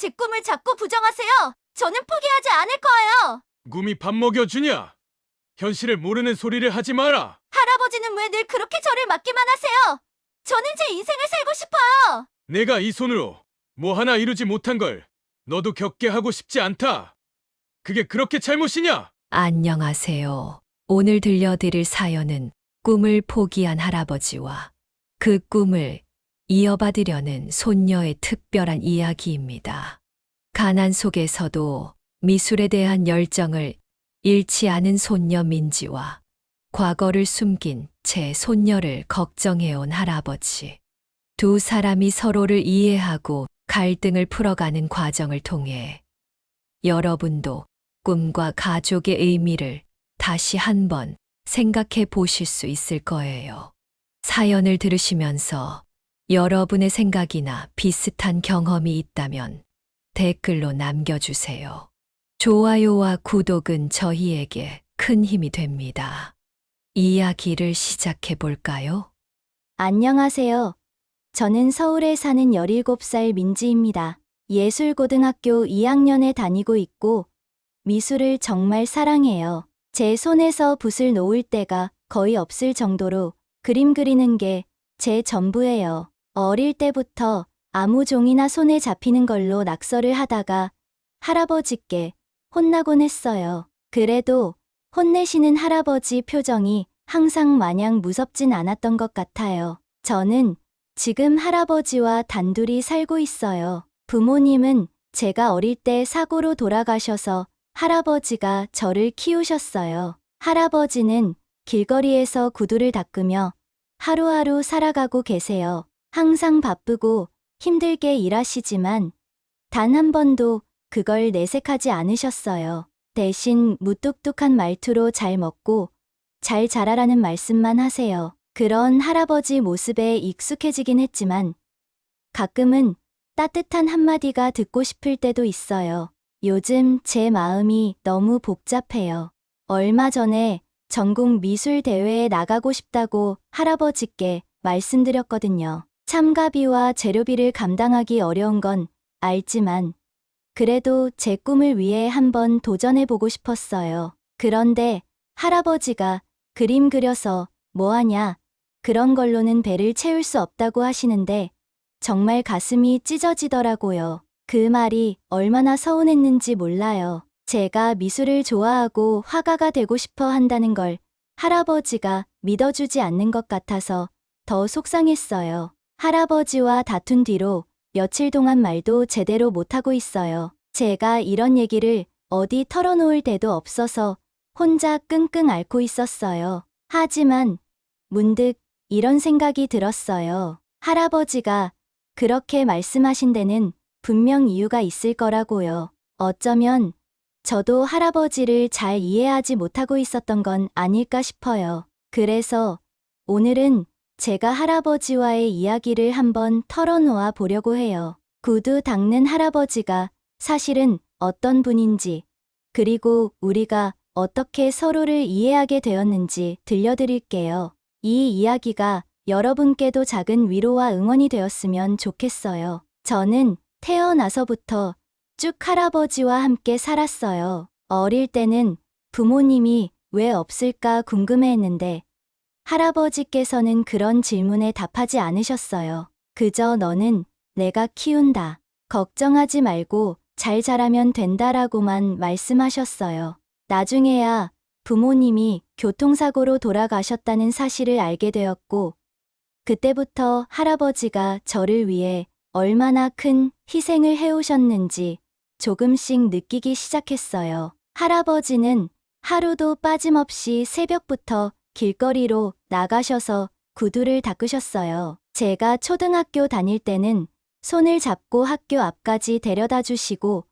제 꿈을 자꾸 부정하세요. 저는 포기하지 않을 거예요. 꿈이 밥 먹여주냐? 현실을 모르는 소리를 하지 마라. 할아버지는 왜 늘 그렇게 저를 맞기만 하세요? 저는 제 인생을 살고 싶어요. 내가 이 손으로 뭐 하나 이루지 못한 걸 너도 겪게 하고 싶지 않다. 그게 그렇게 잘못이냐? 안녕하세요. 오늘 들려드릴 사연은 꿈을 포기한 할아버지와 그 꿈을 이어받으려는 손녀의 특별한 이야기입니다. 가난 속에서도 미술에 대한 열정을 잃지 않은 손녀 민지와 과거를 숨긴 제 손녀를 걱정해온 할아버지. 두 사람이 서로를 이해하고 갈등을 풀어가는 과정을 통해 여러분도 꿈과 가족의 의미를 다시 한번 생각해 보실 수 있을 거예요. 사연을 들으시면서 여러분의 생각이나 비슷한 경험이 있다면 댓글로 남겨주세요. 좋아요와 구독은 저희에게 큰 힘이 됩니다. 이야기를 시작해 볼까요? 안녕하세요. 저는 서울에 사는 17살 민지입니다. 예술고등학교 2학년에 다니고 있고 미술을 정말 사랑해요. 제 손에서 붓을 놓을 때가 거의 없을 정도로 그림 그리는 게 제 전부예요. 어릴 때부터 아무 종이나 손에 잡히는 걸로 낙서를 하다가 할아버지께 혼나곤 했어요. 그래도 혼내시는 할아버지 표정이 항상 마냥 무섭진 않았던 것 같아요. 저는 지금 할아버지와 단둘이 살고 있어요. 부모님은 제가 어릴 때 사고로 돌아가셔서 할아버지가 저를 키우셨어요. 할아버지는 길거리에서 구두를 닦으며 하루하루 살아가고 계세요. 항상 바쁘고 힘들게 일하시지만 단 한 번도 그걸 내색하지 않으셨어요. 대신 무뚝뚝한 말투로 잘 먹고 잘 자라라는 말씀만 하세요. 그런 할아버지 모습에 익숙해지긴 했지만 가끔은 따뜻한 한마디가 듣고 싶을 때도 있어요. 요즘 제 마음이 너무 복잡해요. 얼마 전에 전국 미술 대회에 나가고 싶다고 할아버지께 말씀드렸거든요. 참가비와 재료비를 감당하기 어려운 건 알지만 그래도 제 꿈을 위해 한번 도전해보고 싶었어요. 그런데 할아버지가 그림 그려서 뭐하냐, 그런 걸로는 배를 채울 수 없다고 하시는데 정말 가슴이 찢어지더라고요. 그 말이 얼마나 서운했는지 몰라요. 제가 미술을 좋아하고 화가가 되고 싶어 한다는 걸 할아버지가 믿어주지 않는 것 같아서 더 속상했어요. 할아버지와 다툰 뒤로 며칠 동안 말도 제대로 못하고 있어요. 제가 이런 얘기를 어디 털어놓을 데도 없어서 혼자 끙끙 앓고 있었어요. 하지만 문득 이런 생각이 들었어요. 할아버지가 그렇게 말씀하신 데는 분명 이유가 있을 거라고요. 어쩌면 저도 할아버지를 잘 이해하지 못하고 있었던 건 아닐까 싶어요. 그래서 오늘은 제가 할아버지와의 이야기를 한번 털어놓아 보려고 해요. 구두 닦는 할아버지가 사실은 어떤 분인지, 그리고 우리가 어떻게 서로를 이해하게 되었는지 들려드릴게요. 이 이야기가 여러분께도 작은 위로와 응원이 되었으면 좋겠어요. 저는 태어나서부터 쭉 할아버지와 함께 살았어요. 어릴 때는 부모님이 왜 없을까 궁금해했는데 할아버지께서는 그런 질문에 답하지 않으셨어요. 그저 너는 내가 키운다. 걱정하지 말고 잘 자라면 된다라고만 말씀하셨어요. 나중에야 부모님이 교통사고로 돌아가셨다는 사실을 알게 되었고, 그때부터 할아버지가 저를 위해 얼마나 큰 희생을 해오셨는지 조금씩 느끼기 시작했어요. 할아버지는 하루도 빠짐없이 새벽부터 길거리로 나가셔서 구두를 닦으셨어요. 제가 초등학교 다닐 때는 손을 잡고 학교 앞까지 데려다 주시고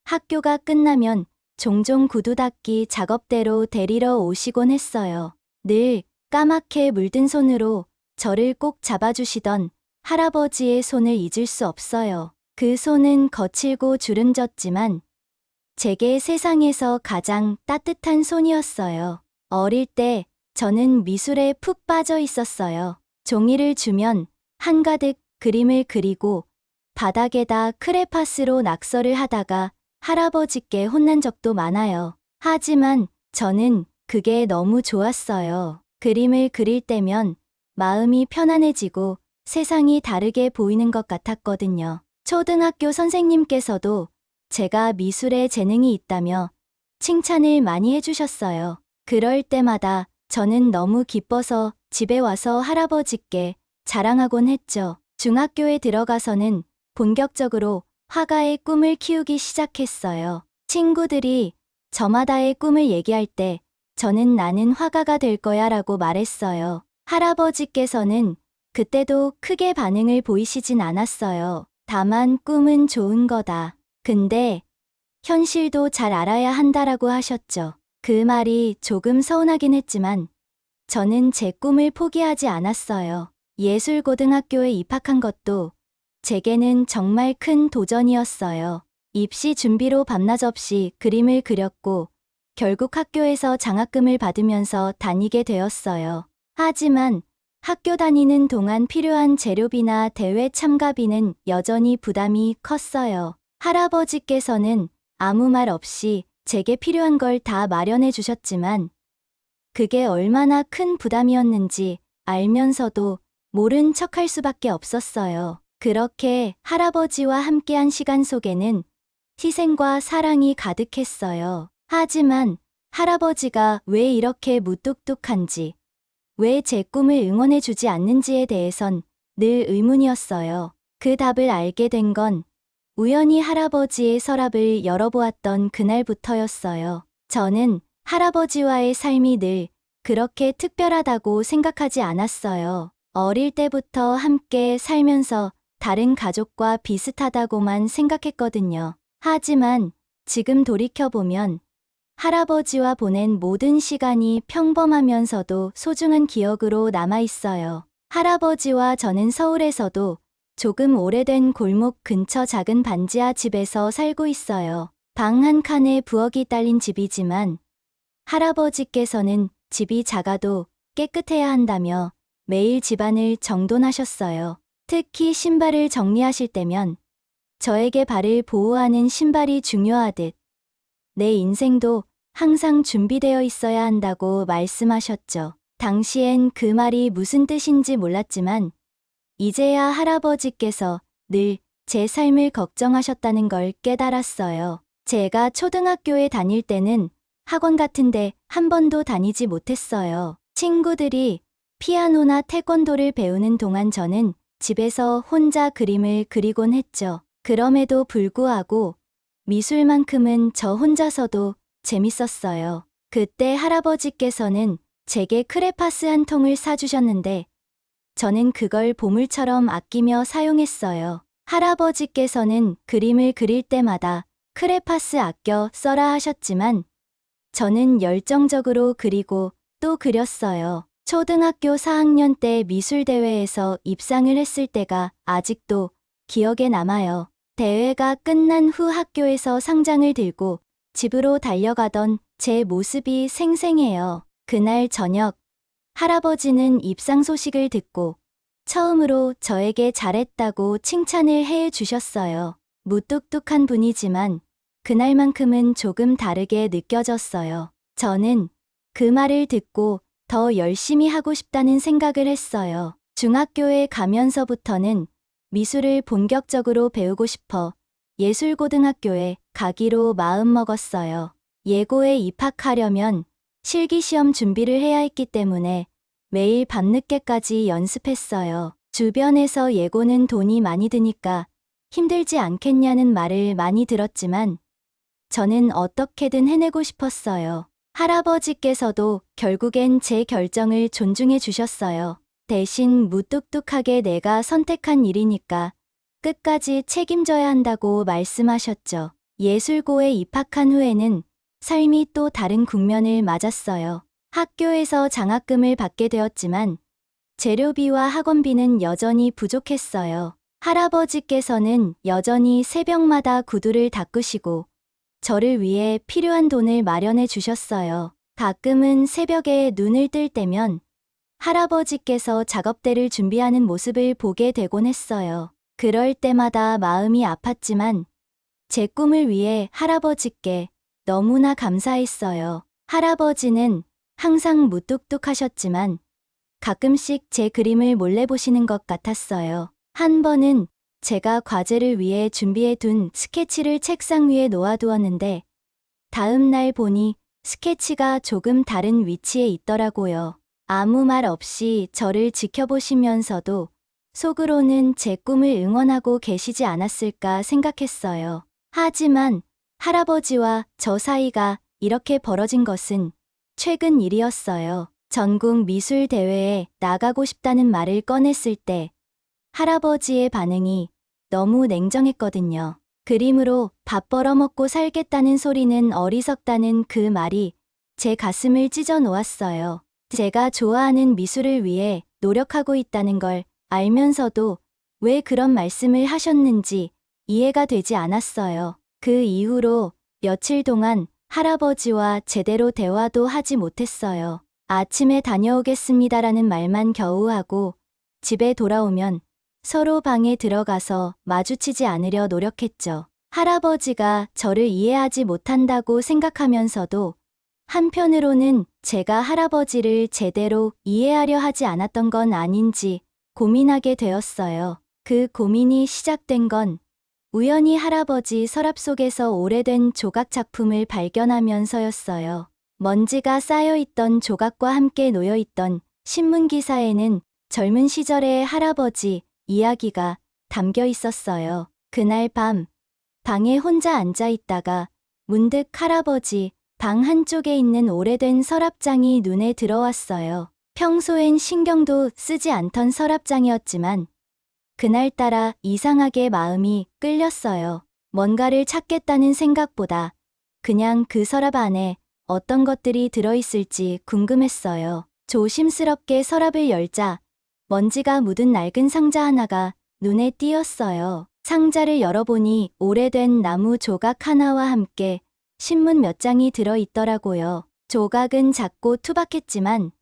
학교가 끝나면 종종 구두 닦기 작업대로 데리러 오시곤 했어요. 늘 까맣게 물든 손으로 저를 꼭 잡아주시던 할아버지의 손을 잊을 수 없어요. 그 손은 거칠고 주름졌지만 제게 세상에서 가장 따뜻한 손이었어요. 어릴 때 저는 미술에 푹 빠져 있었어요. 종이를 주면 한가득 그림을 그리고 바닥에다 크레파스로 낙서를 하다가 할아버지께 혼난 적도 많아요. 하지만 저는 그게 너무 좋았어요. 그림을 그릴 때면 마음이 편안해지고 세상이 다르게 보이는 것 같았거든요. 초등학교 선생님께서도 제가 미술에 재능이 있다며 칭찬을 많이 해주셨어요. 그럴 때마다 저는 너무 기뻐서 집에 와서 할아버지께 자랑하곤 했죠. 중학교에 들어가서는 본격적으로 화가의 꿈을 키우기 시작했어요. 친구들이 저마다의 꿈을 얘기할 때 저는 나는 화가가 될 거야 라고 말했어요. 할아버지께서는 그때도 크게 반응을 보이시진 않았어요. 다만 꿈은 좋은 거다. 근데 현실도 잘 알아야 한다라고 하셨죠. 그 말이 조금 서운하긴 했지만 저는 제 꿈을 포기하지 않았어요. 예술고등학교에 입학한 것도 제게는 정말 큰 도전이었어요. 입시 준비로 밤낮 없이 그림을 그렸고 결국 학교에서 장학금을 받으면서 다니게 되었어요. 하지만 학교 다니는 동안 필요한 재료비나 대회 참가비는 여전히 부담이 컸어요. 할아버지께서는 아무 말 없이 제게 필요한 걸 다 마련해 주셨지만 그게 얼마나 큰 부담이었는지 알면서도 모른 척할 수밖에 없었어요. 그렇게 할아버지와 함께한 시간 속에는 희생과 사랑이 가득했어요. 하지만 할아버지가 왜 이렇게 무뚝뚝한지, 왜 제 꿈을 응원해 주지 않는지에 대해선 늘 의문이었어요. 그 답을 알게 된 건 우연히 할아버지의 서랍을 열어보았던 그날부터였어요. 저는 할아버지와의 삶이 늘 그렇게 특별하다고 생각하지 않았어요. 어릴 때부터 함께 살면서 다른 가족과 비슷하다고만 생각했거든요. 하지만 지금 돌이켜보면 할아버지와 보낸 모든 시간이 평범하면서도 소중한 기억으로 남아있어요. 할아버지와 저는 서울에서도 조금 오래된 골목 근처 작은 반지하 집에서 살고 있어요. 방 한 칸에 부엌이 딸린 집이지만 할아버지께서는 집이 작아도 깨끗해야 한다며 매일 집안을 정돈하셨어요. 특히 신발을 정리하실 때면 저에게 발을 보호하는 신발이 중요하듯 내 인생도 항상 준비되어 있어야 한다고 말씀하셨죠. 당시엔 그 말이 무슨 뜻인지 몰랐지만 이제야 할아버지께서 늘 제 삶을 걱정하셨다는 걸 깨달았어요. 제가 초등학교에 다닐 때는 학원 같은데 한 번도 다니지 못했어요. 친구들이 피아노나 태권도를 배우는 동안 저는 집에서 혼자 그림을 그리곤 했죠. 그럼에도 불구하고 미술만큼은 저 혼자서도 재밌었어요. 그때 할아버지께서는 제게 크레파스 한 통을 사주셨는데 저는 그걸 보물처럼 아끼며 사용했어요. 할아버지께서는 그림을 그릴 때마다 크레파스 아껴 써라 하셨지만 저는 열정적으로 그리고 또 그렸어요. 초등학교 4학년 때 미술대회에서 입상을 했을 때가 아직도 기억에 남아요. 대회가 끝난 후 학교에서 상장을 들고 집으로 달려가던 제 모습이 생생해요. 그날 저녁, 할아버지는 입상 소식을 듣고 처음으로 저에게 잘했다고 칭찬을 해 주셨어요. 무뚝뚝한 분이지만 그날만큼은 조금 다르게 느껴졌어요. 저는 그 말을 듣고 더 열심히 하고 싶다는 생각을 했어요. 중학교에 가면서부터는 미술을 본격적으로 배우고 싶어 예술고등학교에 가기로 마음먹었어요. 예고에 입학하려면 실기시험 준비를 해야 했기 때문에 매일 밤늦게까지 연습했어요. 주변에서 예고는 돈이 많이 드니까 힘들지 않겠냐는 말을 많이 들었지만 저는 어떻게든 해내고 싶었어요. 할아버지께서도 결국엔 제 결정을 존중해 주셨어요. 대신 무뚝뚝하게 내가 선택한 일이니까 끝까지 책임져야 한다고 말씀하셨죠. 예술고에 입학한 후에는 삶이 또 다른 국면을 맞았어요. 학교에서 장학금을 받게 되었지만 재료비와 학원비는 여전히 부족했어요. 할아버지께서는 여전히 새벽마다 구두를 닦으시고 저를 위해 필요한 돈을 마련해 주셨어요. 가끔은 새벽에 눈을 뜰 때면 할아버지께서 작업대를 준비하는 모습을 보게 되곤 했어요. 그럴 때마다 마음이 아팠지만 제 꿈을 위해 할아버지께 너무나 감사했어요. 할아버지는 항상 무뚝뚝하셨지만 가끔씩 제 그림을 몰래 보시는 것 같았어요. 한 번은 제가 과제를 위해 준비해둔 스케치를 책상 위에 놓아두었는데 다음 날 보니 스케치가 조금 다른 위치에 있더라고요. 아무 말 없이 저를 지켜보시면서도 속으로는 제 꿈을 응원하고 계시지 않았을까 생각했어요. 하지만 할아버지와 저 사이가 이렇게 벌어진 것은 최근 일이었어요. 전국 미술 대회에 나가고 싶다는 말을 꺼냈을 때 할아버지의 반응이 너무 냉정했거든요. 그림으로 밥 벌어먹고 살겠다는 소리는 어리석다는 그 말이 제 가슴을 찢어 놓았어요. 제가 좋아하는 미술을 위해 노력하고 있다는 걸 알면서도 왜 그런 말씀을 하셨는지 이해가 되지 않았어요. 그 이후로 며칠 동안 할아버지와 제대로 대화도 하지 못했어요. 아침에 다녀오겠습니다라는 말만 겨우 하고 집에 돌아오면 서로 방에 들어가서 마주치지 않으려 노력했죠. 할아버지가 저를 이해하지 못한다고 생각하면서도 한편으로는 제가 할아버지를 제대로 이해하려 하지 않았던 건 아닌지 고민하게 되었어요. 그 고민이 시작된 건 우연히 할아버지 서랍 속에서 오래된 조각 작품을 발견하면서였어요. 먼지가 쌓여있던 조각과 함께 놓여있던 신문 기사에는 젊은 시절의 할아버지 이야기가 담겨 있었어요. 그날 밤 방에 혼자 앉아 있다가 문득 할아버지 방 한쪽에 있는 오래된 서랍장이 눈에 들어왔어요. 평소엔 신경도 쓰지 않던 서랍장이었지만 그날따라 이상하게 마음이 끌렸어요. 뭔가를 찾겠다는 생각보다 그냥 그 서랍 안에 어떤 것들이 들어있을지 궁금했어요. 조심스럽게 서랍을 열자 먼지가 묻은 낡은 상자 하나가 눈에 띄었어요. 상자를 열어보니 오래된 나무 조각 하나와 함께 신문 몇 장이 들어있더라고요. 조각은 작고 투박했지만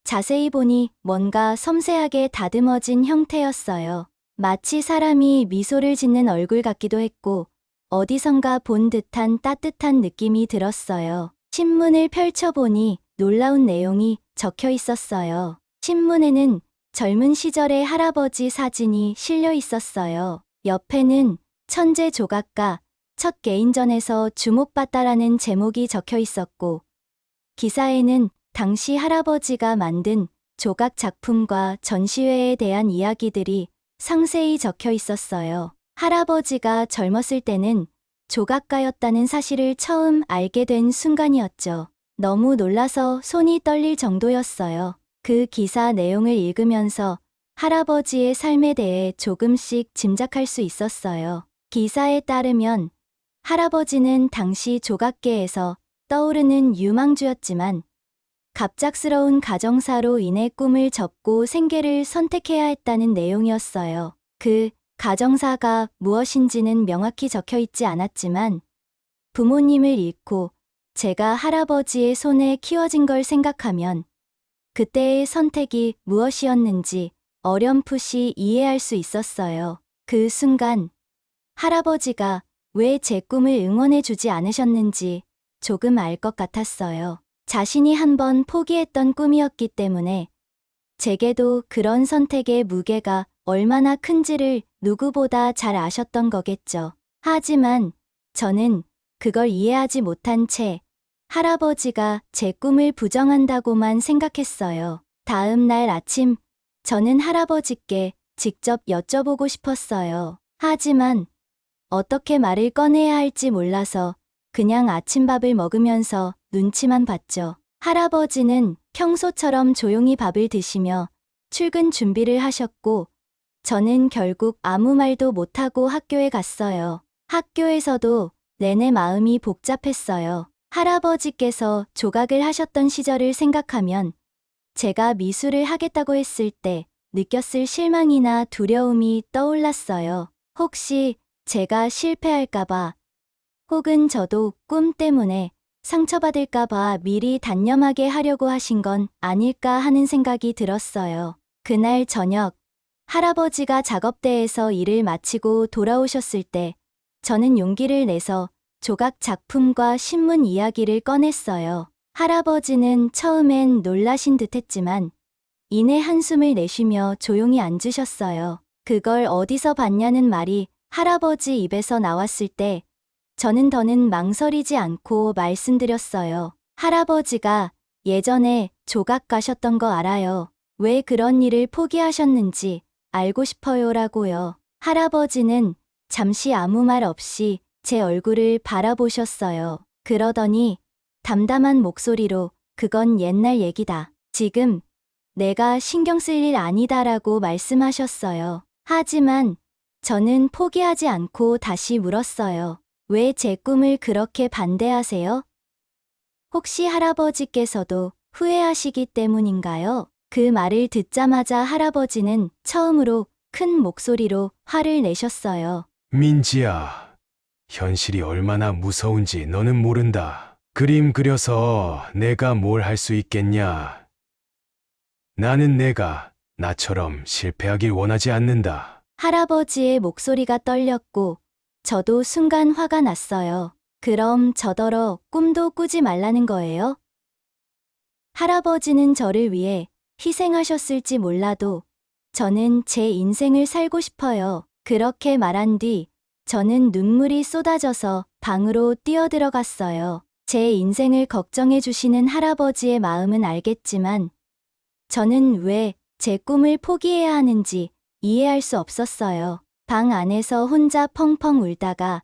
자세히 보니 뭔가 섬세하게 다듬어진 형태였어요. 마치 사람이 미소를 짓는 얼굴 같기도 했고 어디선가 본 듯한 따뜻한 느낌이 들었어요. 신문을 펼쳐보니 놀라운 내용이 적혀 있었어요. 신문에는 젊은 시절의 할아버지 사진이 실려 있었어요. 옆에는 천재 조각가 첫 개인전에서 주목받다라는 제목이 적혀 있었고 기사에는 당시 할아버지가 만든 조각 작품과 전시회에 대한 이야기들이 상세히 적혀 있었어요. 할아버지가 젊었을 때는 조각가였다는 사실을 처음 알게 된 순간이었죠. 너무 놀라서 손이 떨릴 정도였어요. 그 기사 내용을 읽으면서 할아버지의 삶에 대해 조금씩 짐작할 수 있었어요. 기사에 따르면 할아버지는 당시 조각계에서 떠오르는 유망주였지만 갑작스러운 가정사로 인해 꿈을 접고 생계를 선택해야 했다는 내용이었어요. 그 가정사가 무엇인지는 명확히 적혀 있지 않았지만 부모님을 잃고 제가 할아버지의 손에 키워진 걸 생각하면 그때의 선택이 무엇이었는지 어렴풋이 이해할 수 있었어요. 그 순간 할아버지가 왜 제 꿈을 응원해주지 않으셨는지 조금 알 것 같았어요. 자신이 한번 포기했던 꿈이었기 때문에 제게도 그런 선택의 무게가 얼마나 큰지를 누구보다 잘 아셨던 거겠죠. 하지만 저는 그걸 이해하지 못한 채 할아버지가 제 꿈을 부정한다고만 생각했어요. 다음 날 아침 저는 할아버지께 직접 여쭤보고 싶었어요. 하지만 어떻게 말을 꺼내야 할지 몰라서 그냥 아침밥을 먹으면서 눈치만 봤죠. 할아버지는 평소처럼 조용히 밥을 드시며 출근 준비를 하셨고 저는 결국 아무 말도 못하고 학교에 갔어요. 학교에서도 내내 마음이 복잡했어요. 할아버지께서 조각을 하셨던 시절을 생각하면 제가 미술을 하겠다고 했을 때 느꼈을 실망이나 두려움이 떠올랐어요. 혹시 제가 실패할까봐 혹은 저도 꿈 때문에 상처받을까봐 미리 단념하게 하려고 하신 건 아닐까 하는 생각이 들었어요. 그날 저녁 할아버지가 작업대에서 일을 마치고 돌아오셨을 때 저는 용기를 내서 조각 작품과 신문 이야기를 꺼냈어요. 할아버지는 처음엔 놀라신 듯 했지만 이내 한숨을 내쉬며 조용히 앉으셨어요. 그걸 어디서 봤냐는 말이 할아버지 입에서 나왔을 때 저는 더는 망설이지 않고 말씀드렸어요. 할아버지가 예전에 조각 가셨던 거 알아요. 왜 그런 일을 포기하셨는지 알고 싶어요라고요. 할아버지는 잠시 아무 말 없이 제 얼굴을 바라보셨어요. 그러더니 담담한 목소리로 그건 옛날 얘기다. 지금 내가 신경 쓸 일 아니다라고 말씀하셨어요. 하지만 저는 포기하지 않고 다시 물었어요. 왜 제 꿈을 그렇게 반대하세요? 혹시 할아버지께서도 후회하시기 때문인가요? 그 말을 듣자마자 할아버지는 처음으로 큰 목소리로 화를 내셨어요. 민지야, 현실이 얼마나 무서운지 너는 모른다. 그림 그려서 내가 뭘 할 수 있겠냐? 나는 내가 나처럼 실패하길 원하지 않는다. 할아버지의 목소리가 떨렸고 저도 순간 화가 났어요. 그럼 저더러 꿈도 꾸지 말라는 거예요? 할아버지는 저를 위해 희생하셨을지 몰라도 저는 제 인생을 살고 싶어요. 그렇게 말한 뒤 저는 눈물이 쏟아져서 방으로 뛰어들어갔어요. 제 인생을 걱정해 주시는 할아버지의 마음은 알겠지만 저는 왜 제 꿈을 포기해야 하는지 이해할 수 없었어요. 방 안에서 혼자 펑펑 울다가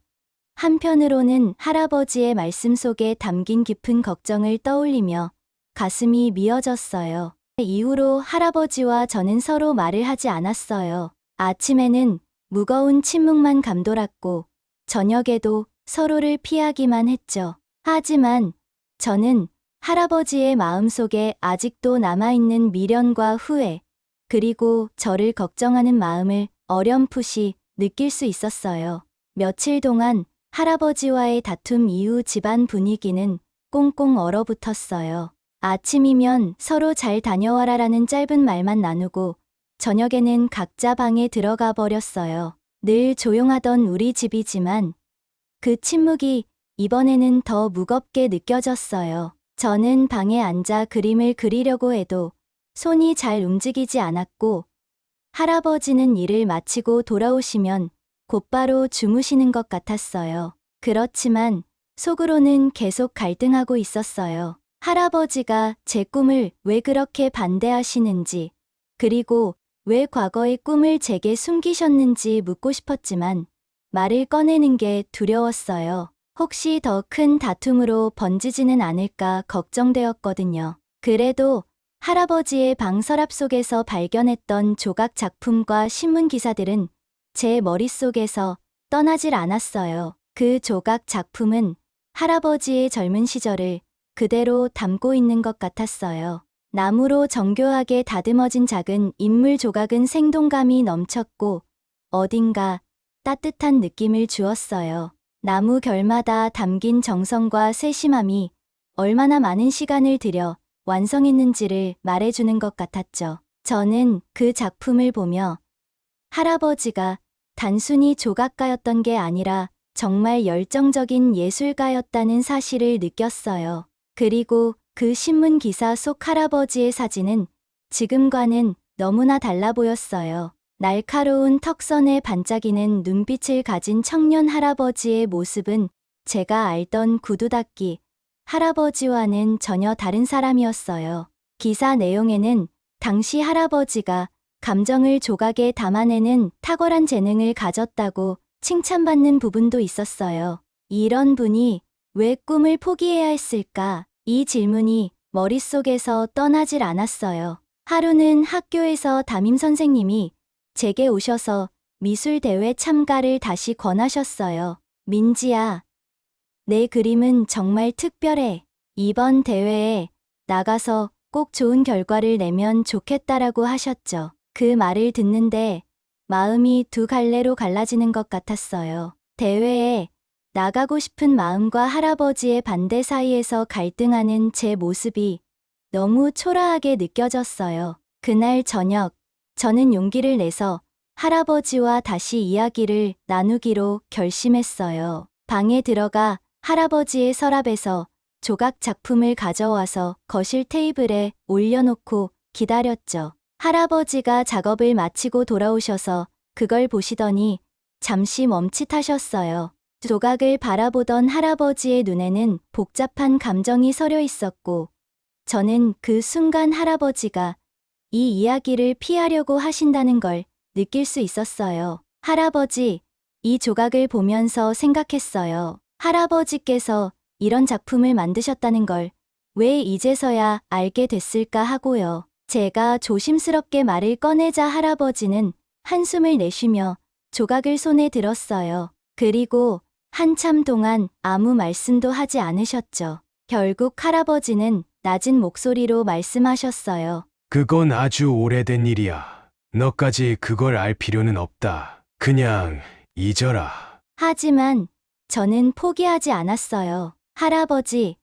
한편으로는 할아버지의 말씀 속에 담긴 깊은 걱정을 떠올리며 가슴이 미어졌어요. 이후로 할아버지와 저는 서로 말을 하지 않았어요. 아침에는 무거운 침묵만 감돌았고 저녁에도 서로를 피하기만 했죠. 하지만 저는 할아버지의 마음속에 아직도 남아있는 미련과 후회, 그리고 저를 걱정하는 마음을 어렴풋이 느낄 수 있었어요. 며칠 동안 할아버지와의 다툼 이후 집안 분위기는 꽁꽁 얼어붙었어요. 아침이면 서로 잘 다녀와라라는 짧은 말만 나누고 저녁에는 각자 방에 들어가 버렸어요. 늘 조용하던 우리 집이지만 그 침묵이 이번에는 더 무겁게 느껴졌어요. 저는 방에 앉아 그림을 그리려고 해도 손이 잘 움직이지 않았고 할아버지는 일을 마치고 돌아오시면 곧바로 주무시는 것 같았어요. 그렇지만 속으로는 계속 갈등하고 있었어요. 할아버지가 제 꿈을 왜 그렇게 반대하시는지, 그리고 왜 과거의 꿈을 제게 숨기셨는지 묻고 싶었지만 말을 꺼내는 게 두려웠어요. 혹시 더 큰 다툼으로 번지지는 않을까 걱정되었거든요. 그래도 할아버지의 방 서랍 속에서 발견했던 조각 작품과 신문 기사들은 제 머릿속에서 떠나질 않았어요. 그 조각 작품은 할아버지의 젊은 시절을 그대로 담고 있는 것 같았어요. 나무로 정교하게 다듬어진 작은 인물 조각은 생동감이 넘쳤고 어딘가 따뜻한 느낌을 주었어요. 나무 결마다 담긴 정성과 세심함이 얼마나 많은 시간을 들여 완성했는지를 말해주는 것 같았죠. 저는 그 작품을 보며 할아버지가 단순히 조각가였던 게 아니라 정말 열정적인 예술가였다는 사실을 느꼈어요. 그리고 그 신문 기사 속 할아버지의 사진은 지금과는 너무나 달라 보였어요. 날카로운 턱선에 반짝이는 눈빛을 가진 청년 할아버지의 모습은 제가 알던 구두닦이 할아버지와는 전혀 다른 사람이었어요. 기사 내용에는 당시 할아버지가 감정을 조각에 담아내는 탁월한 재능을 가졌다고 칭찬받는 부분도 있었어요. 이런 분이 왜 꿈을 포기해야 했을까? 이 질문이 머릿속에서 떠나질 않았어요. 하루는 학교에서 담임 선생님이 제게 오셔서 미술대회 참가를 다시 권하셨어요. 민지야, 내 그림은 정말 특별해. 이번 대회에 나가서 꼭 좋은 결과를 내면 좋겠다라고 하셨죠. 그 말을 듣는데 마음이 두 갈래로 갈라지는 것 같았어요. 대회에 나가고 싶은 마음과 할아버지의 반대 사이에서 갈등하는 제 모습이 너무 초라하게 느껴졌어요. 그날 저녁, 저는 용기를 내서 할아버지와 다시 이야기를 나누기로 결심했어요. 방에 들어가 할아버지의 서랍에서 조각 작품을 가져와서 거실 테이블에 올려놓고 기다렸죠. 할아버지가 작업을 마치고 돌아오셔서 그걸 보시더니 잠시 멈칫하셨어요. 조각을 바라보던 할아버지의 눈에는 복잡한 감정이 서려 있었고, 저는 그 순간 할아버지가 이 이야기를 피하려고 하신다는 걸 느낄 수 있었어요. 할아버지, 이 조각을 보면서 생각했어요. 할아버지께서 이런 작품을 만드셨다는 걸 왜 이제서야 알게 됐을까 하고요. 제가 조심스럽게 말을 꺼내자 할아버지는 한숨을 내쉬며 조각을 손에 들었어요. 그리고 한참 동안 아무 말씀도 하지 않으셨죠. 결국 할아버지는 낮은 목소리로 말씀하셨어요. 그건 아주 오래된 일이야. 너까지 그걸 알 필요는 없다. 그냥 잊어라. 하지만 저는 포기하지 않았어요. 할아버지,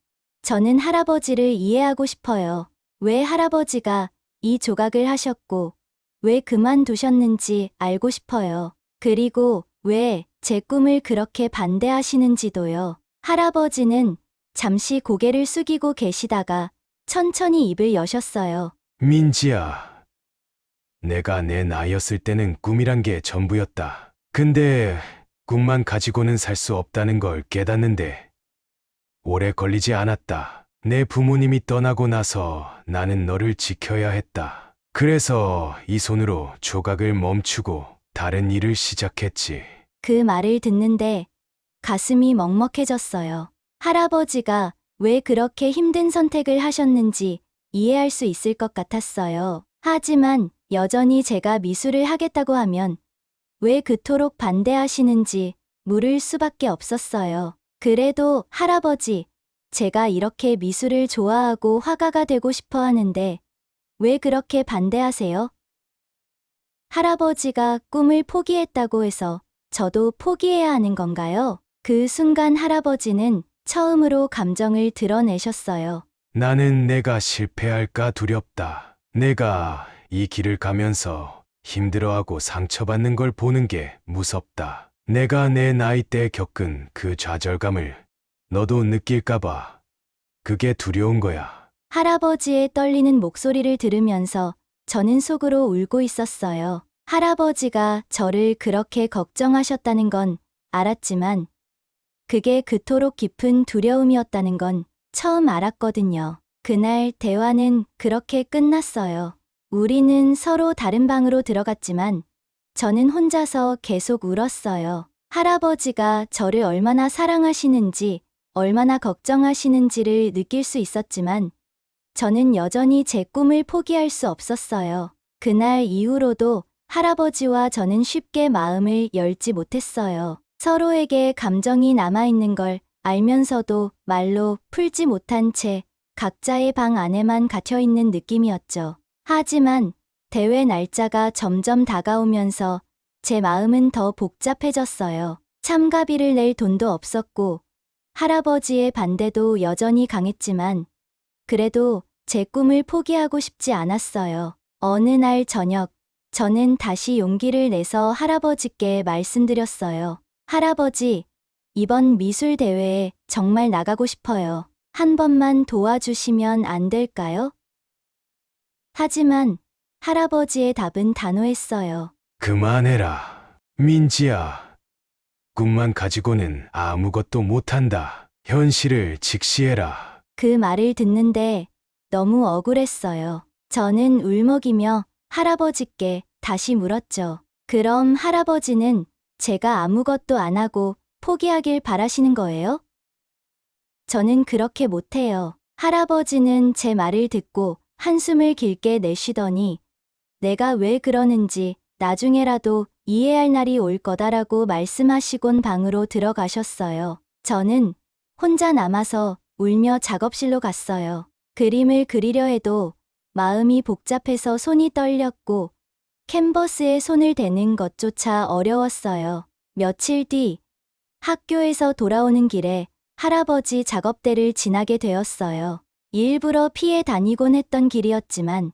저는 할아버지를 이해하고 싶어요. 왜 할아버지가 이 조각을 하셨고, 왜 그만두셨는지 알고 싶어요. 그리고 왜 제 꿈을 그렇게 반대하시는지도요. 할아버지는 잠시 고개를 숙이고 계시다가 천천히 입을 여셨어요. 민지야, 내가 내 나이였을 때는 꿈이란 게 전부였다. 근데 꿈만 가지고는 살 수 없다는 걸 깨닫는데 오래 걸리지 않았다. 내 부모님이 떠나고 나서 나는 너를 지켜야 했다. 그래서 이 손으로 조각을 멈추고 다른 일을 시작했지. 그 말을 듣는데 가슴이 먹먹해졌어요. 할아버지가 왜 그렇게 힘든 선택을 하셨는지 이해할 수 있을 것 같았어요. 하지만 여전히 제가 미술을 하겠다고 하면 왜 그토록 반대하시는지 물을 수밖에 없었어요. 그래도 할아버지, 제가 이렇게 미술을 좋아하고 화가가 되고 싶어 하는데 왜 그렇게 반대하세요? 할아버지가 꿈을 포기했다고 해서 저도 포기해야 하는 건가요? 그 순간 할아버지는 처음으로 감정을 드러내셨어요. 나는 내가 실패할까 두렵다. 내가 이 길을 가면서 힘들어하고 상처받는 걸 보는 게 무섭다. 내가 내 나이 때 겪은 그 좌절감을 너도 느낄까봐 그게 두려운 거야. 할아버지의 떨리는 목소리를 들으면서 저는 속으로 울고 있었어요. 할아버지가 저를 그렇게 걱정하셨다는 건 알았지만 그게 그토록 깊은 두려움이었다는 건 처음 알았거든요. 그날 대화는 그렇게 끝났어요. 우리는 서로 다른 방으로 들어갔지만 저는 혼자서 계속 울었어요. 할아버지가 저를 얼마나 사랑하시는지, 얼마나 걱정하시는지를 느낄 수 있었지만 저는 여전히 제 꿈을 포기할 수 없었어요. 그날 이후로도 할아버지와 저는 쉽게 마음을 열지 못했어요. 서로에게 감정이 남아있는 걸 알면서도 말로 풀지 못한 채 각자의 방 안에만 갇혀있는 느낌이었죠. 하지만 대회 날짜가 점점 다가오면서 제 마음은 더 복잡해졌어요. 참가비를 낼 돈도 없었고 할아버지의 반대도 여전히 강했지만 그래도 제 꿈을 포기하고 싶지 않았어요. 어느 날 저녁, 저는 다시 용기를 내서 할아버지께 말씀드렸어요. 할아버지, 이번 미술 대회에 정말 나가고 싶어요. 한 번만 도와주시면 안 될까요? 하지만 할아버지의 답은 단호했어요. 그만해라. 민지야. 꿈만 가지고는 아무것도 못한다. 현실을 직시해라. 그 말을 듣는데 너무 억울했어요. 저는 울먹이며 할아버지께 다시 물었죠. 그럼 할아버지는 제가 아무것도 안 하고 포기하길 바라시는 거예요? 저는 그렇게 못해요. 할아버지는 제 말을 듣고 한숨을 길게 내쉬더니 내가 왜 그러는지 나중에라도 이해할 날이 올 거다라고 말씀하시곤 방으로 들어가셨어요. 저는 혼자 남아서 울며 작업실로 갔어요. 그림을 그리려 해도 마음이 복잡해서 손이 떨렸고 캔버스에 손을 대는 것조차 어려웠어요. 며칠 뒤 학교에서 돌아오는 길에 할아버지 작업대를 지나게 되었어요. 일부러 피해 다니곤 했던 길이었지만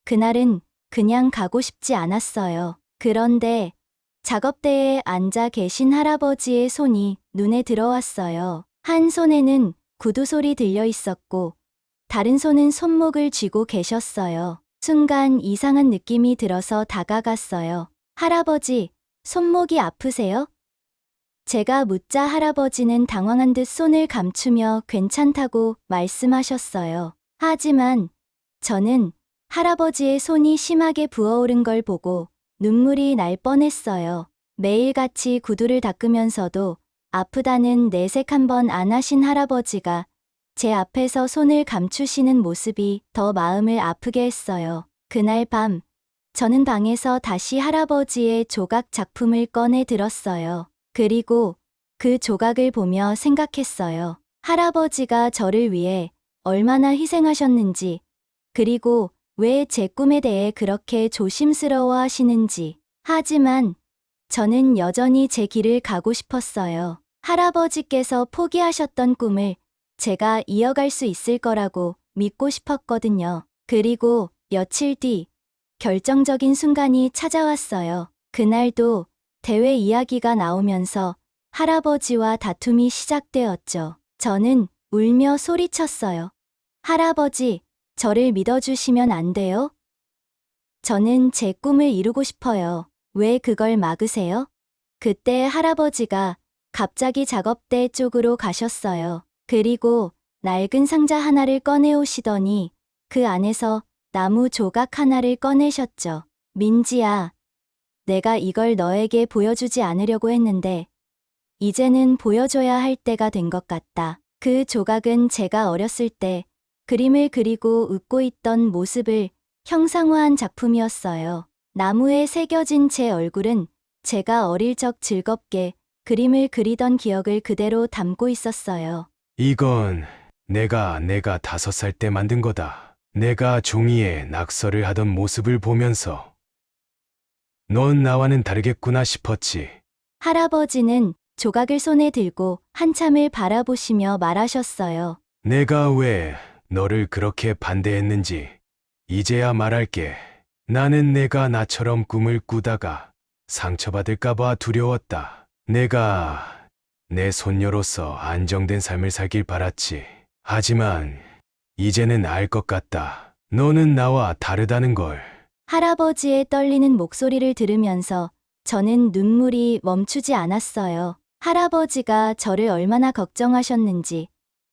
그날은 그냥 가고 싶지 않았어요. 그런데 작업대에 앉아 계신 할아버지의 손이 눈에 들어왔어요. 한 손에는 구두 소리 들려 있었고, 다른 손은 손목을 쥐고 계셨어요. 순간 이상한 느낌이 들어서 다가갔어요. 할아버지, 손목이 아프세요? 제가 묻자 할아버지는 당황한 듯 손을 감추며 괜찮다고 말씀하셨어요. 하지만 저는 할아버지의 손이 심하게 부어오른 걸 보고 눈물이 날 뻔했어요. 매일같이 구두를 닦으면서도 아프다는 내색 한 번 안 하신 할아버지가 제 앞에서 손을 감추시는 모습이 더 마음을 아프게 했어요. 그날 밤, 저는 방에서 다시 할아버지의 조각 작품을 꺼내 들었어요. 그리고 그 조각을 보며 생각했어요. 할아버지가 저를 위해 얼마나 희생하셨는지, 그리고 왜 제 꿈에 대해 그렇게 조심스러워 하시는지. 하지만 저는 여전히 제 길을 가고 싶었어요. 할아버지께서 포기하셨던 꿈을 제가 이어갈 수 있을 거라고 믿고 싶었거든요. 그리고 며칠 뒤 결정적인 순간이 찾아왔어요. 그날도 대회 이야기가 나오면서 할아버지와 다툼이 시작되었죠. 저는 울며 소리쳤어요. 할아버지, 저를 믿어주시면 안 돼요? 저는 제 꿈을 이루고 싶어요. 왜 그걸 막으세요? 그때 할아버지가 갑자기 작업대 쪽으로 가셨어요. 그리고 낡은 상자 하나를 꺼내오시더니 그 안에서 나무 조각 하나를 꺼내셨죠. 민지야, 내가 이걸 너에게 보여주지 않으려고 했는데 이제는 보여줘야 할 때가 된 것 같다. 그 조각은 제가 어렸을 때 그림을 그리고 웃고 있던 모습을 형상화한 작품이었어요. 나무에 새겨진 제 얼굴은 제가 어릴 적 즐겁게 그림을 그리던 기억을 그대로 담고 있었어요. 이건 내가 5살 때 만든 거다. 내가 종이에 낙서를 하던 모습을 보면서 넌 나와는 다르겠구나 싶었지. 할아버지는 조각을 손에 들고 한참을 바라보시며 말하셨어요. 내가 왜 너를 그렇게 반대했는지 이제야 말할게. 나는 내가 나처럼 꿈을 꾸다가 상처받을까봐 두려웠다. 내가 내 손녀로서 안정된 삶을 살길 바랐지. 하지만 이제는 알 것 같다. 너는 나와 다르다는 걸. 할아버지의 떨리는 목소리를 들으면서 저는 눈물이 멈추지 않았어요. 할아버지가 저를 얼마나 걱정하셨는지,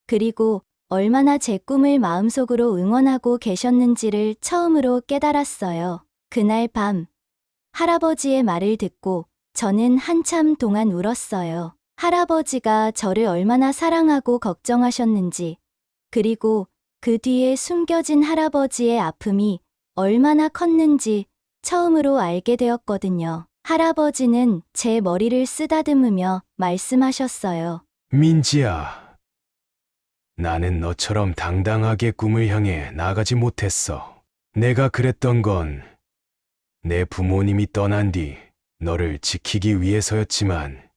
그리고 얼마나 제 꿈을 마음속으로 응원하고 계셨는지를 처음으로 깨달았어요. 그날 밤, 할아버지의 말을 듣고 저는 한참 동안 울었어요. 할아버지가 저를 얼마나 사랑하고 걱정하셨는지, 그리고 그 뒤에 숨겨진 할아버지의 아픔이 얼마나 컸는지 처음으로 알게 되었거든요. 할아버지는 제 머리를 쓰다듬으며 말씀하셨어요. 민지야, 나는 너처럼 당당하게 꿈을 향해 나가지 못했어. 내가 그랬던 건 내 부모님이 떠난 뒤 너를 지키기 위해서였지만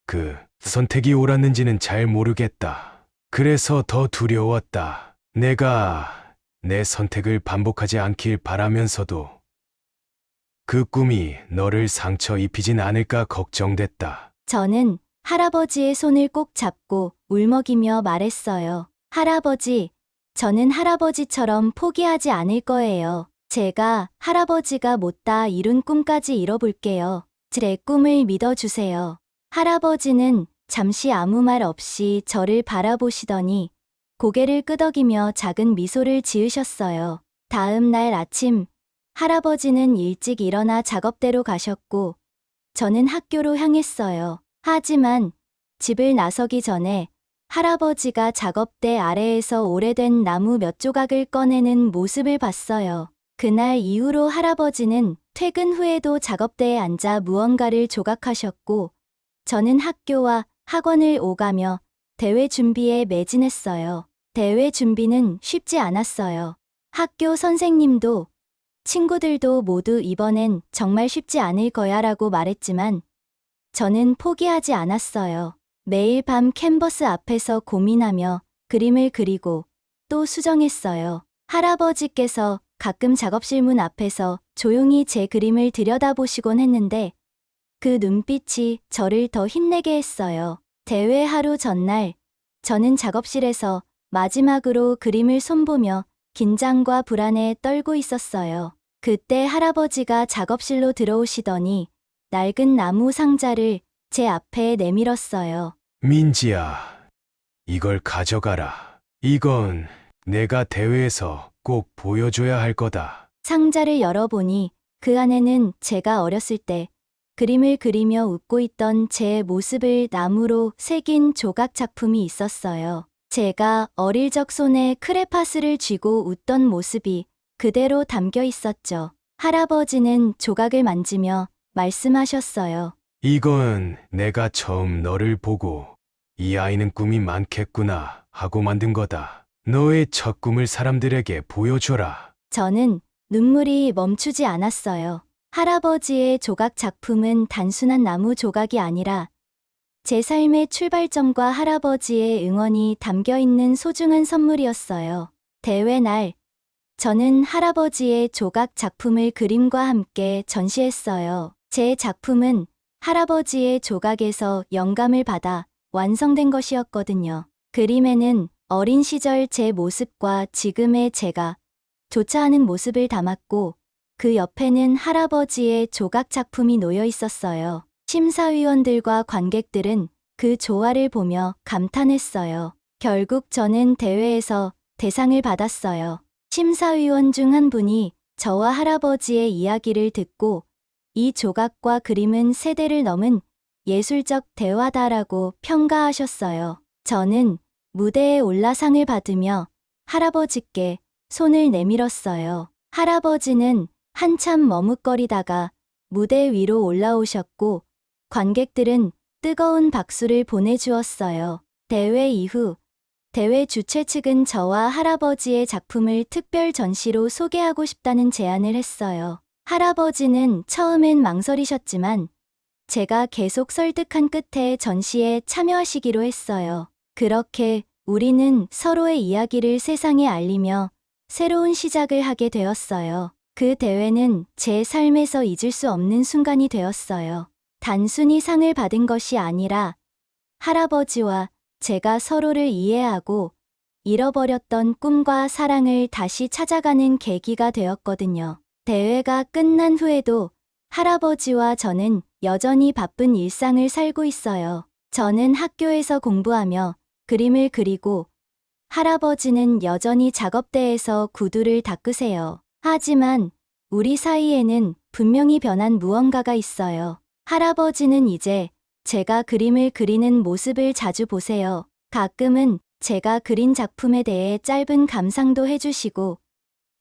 그 선택이 옳았는지는 잘 모르겠다. 그래서 더 두려웠다. 내가 내 선택을 반복하지 않길 바라면서도 그 꿈이 너를 상처 입히진 않을까 걱정됐다. 저는 할아버지의 손을 꼭 잡고 울먹이며 말했어요. 할아버지, 저는 할아버지처럼 포기하지 않을 거예요. 제가 할아버지가 못다 이룬 꿈까지 이뤄볼게요. 제 꿈을 믿어주세요. 할아버지는 잠시 아무 말 없이 저를 바라보시더니 고개를 끄덕이며 작은 미소를 지으셨어요. 다음 날 아침, 할아버지는 일찍 일어나 작업대로 가셨고 저는 학교로 향했어요. 하지만 집을 나서기 전에 할아버지가 작업대 아래에서 오래된 나무 몇 조각을 꺼내는 모습을 봤어요. 그날 이후로 할아버지는 퇴근 후에도 작업대에 앉아 무언가를 조각하셨고 저는 학교와 학원을 오가며 대회 준비에 매진했어요. 대회 준비는 쉽지 않았어요. 학교 선생님도 친구들도 모두 이번엔 정말 쉽지 않을 거야 라고 말했지만 저는 포기하지 않았어요. 매일 밤 캔버스 앞에서 고민하며 그림을 그리고 또 수정했어요. 할아버지께서 가끔 작업실 문 앞에서 조용히 제 그림을 들여다보시곤 했는데 그 눈빛이 저를 더 힘내게 했어요. 대회 하루 전날, 저는 작업실에서 마지막으로 그림을 손보며 긴장과 불안에 떨고 있었어요. 그때 할아버지가 작업실로 들어오시더니 낡은 나무 상자를 제 앞에 내밀었어요. 민지야, 이걸 가져가라. 이건 내가 대회에서 꼭 보여줘야 할 거다. 상자를 열어보니 그 안에는 제가 어렸을 때 그림을 그리며 웃고 있던 제 모습을 나무로 새긴 조각 작품이 있었어요. 제가 어릴 적 손에 크레파스를 쥐고 웃던 모습이 그대로 담겨 있었죠. 할아버지는 조각을 만지며 말씀하셨어요. 이건 내가 처음 너를 보고 이 아이는 꿈이 많겠구나 하고 만든 거다. 너의 첫 꿈을 사람들에게 보여줘라. 저는 눈물이 멈추지 않았어요. 할아버지의 조각 작품은 단순한 나무 조각이 아니라 제 삶의 출발점과 할아버지의 응원이 담겨 있는 소중한 선물이었어요. 대회 날, 저는 할아버지의 조각 작품을 그림과 함께 전시했어요. 제 작품은 할아버지의 조각에서 영감을 받아 완성된 것이었거든요. 그림에는 어린 시절 제 모습과 지금의 제가 조차하는 모습을 담았고 그 옆에는 할아버지의 조각 작품이 놓여 있었어요. 심사위원들과 관객들은 그 조화를 보며 감탄했어요. 결국 저는 대회에서 대상을 받았어요. 심사위원 중 한 분이 저와 할아버지의 이야기를 듣고 이 조각과 그림은 세대를 넘은 예술적 대화다라고 평가하셨어요. 저는 무대에 올라 상을 받으며 할아버지께 손을 내밀었어요. 할아버지는 한참 머뭇거리다가 무대 위로 올라오셨고 관객들은 뜨거운 박수를 보내주었어요. 대회 이후 대회 주최 측은 저와 할아버지의 작품을 특별 전시로 소개하고 싶다는 제안을 했어요. 할아버지는 처음엔 망설이셨지만 제가 계속 설득한 끝에 전시에 참여하시기로 했어요. 그렇게 우리는 서로의 이야기를 세상에 알리며 새로운 시작을 하게 되었어요. 그 대회는 제 삶에서 잊을 수 없는 순간이 되었어요. 단순히 상을 받은 것이 아니라 할아버지와 제가 서로를 이해하고 잃어버렸던 꿈과 사랑을 다시 찾아가는 계기가 되었거든요. 대회가 끝난 후에도 할아버지와 저는 여전히 바쁜 일상을 살고 있어요. 저는 학교에서 공부하며 그림을 그리고 할아버지는 여전히 작업대에서 구두를 닦으세요. 하지만 우리 사이에는 분명히 변한 무언가가 있어요. 할아버지는 이제 제가 그림을 그리는 모습을 자주 보세요. 가끔은 제가 그린 작품에 대해 짧은 감상도 해주시고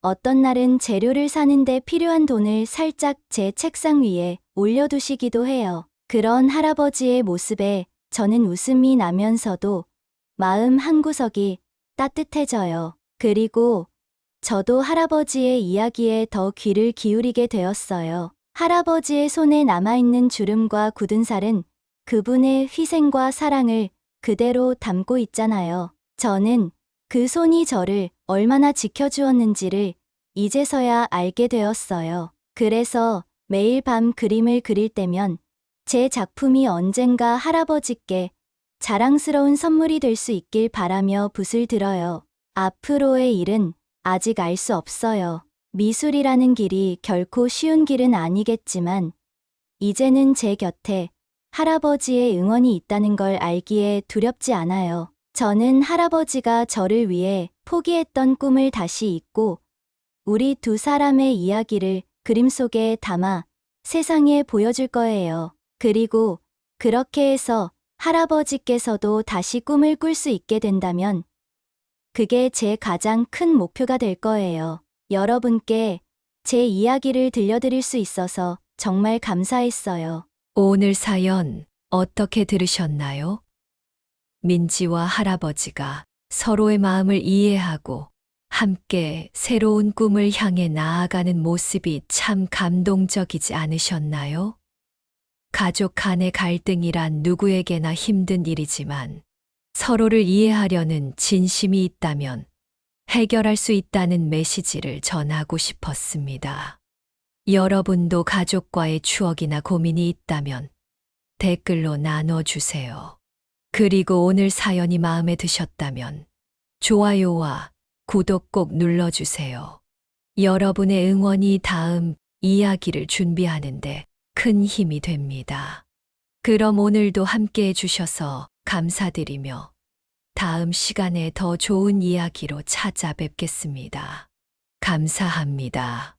어떤 날은 재료를 사는데 필요한 돈을 살짝 제 책상 위에 올려두시기도 해요. 그런 할아버지의 모습에 저는 웃음이 나면서도 마음 한구석이 따뜻해져요. 그리고 저도 할아버지의 이야기에 더 귀를 기울이게 되었어요. 할아버지의 손에 남아있는 주름과 굳은 살은 그분의 희생과 사랑을 그대로 담고 있잖아요. 저는 그 손이 저를 얼마나 지켜주었는지를 이제서야 알게 되었어요. 그래서 매일 밤 그림을 그릴 때면 제 작품이 언젠가 할아버지께 자랑스러운 선물이 될 수 있길 바라며 붓을 들어요. 앞으로의 일은 아직 알 수 없어요. 미술이라는 길이 결코 쉬운 길은 아니겠지만 이제는 제 곁에 할아버지의 응원이 있다는 걸 알기에 두렵지 않아요. 저는 할아버지가 저를 위해 포기했던 꿈을 다시 잇고 우리 두 사람의 이야기를 그림 속에 담아 세상에 보여줄 거예요. 그리고 그렇게 해서 할아버지께서도 다시 꿈을 꿀 수 있게 된다면 그게 제 가장 큰 목표가 될 거예요. 여러분께 제 이야기를 들려드릴 수 있어서 정말 감사했어요. 오늘 사연 어떻게 들으셨나요? 민지와 할아버지가 서로의 마음을 이해하고 함께 새로운 꿈을 향해 나아가는 모습이 참 감동적이지 않으셨나요? 가족 간의 갈등이란 누구에게나 힘든 일이지만 서로를 이해하려는 진심이 있다면 해결할 수 있다는 메시지를 전하고 싶었습니다. 여러분도 가족과의 추억이나 고민이 있다면 댓글로 나눠주세요. 그리고 오늘 사연이 마음에 드셨다면 좋아요와 구독 꼭 눌러주세요. 여러분의 응원이 다음 이야기를 준비하는데 큰 힘이 됩니다. 그럼 오늘도 함께 해주셔서 감사드리며 다음 시간에 더 좋은 이야기로 찾아뵙겠습니다. 감사합니다.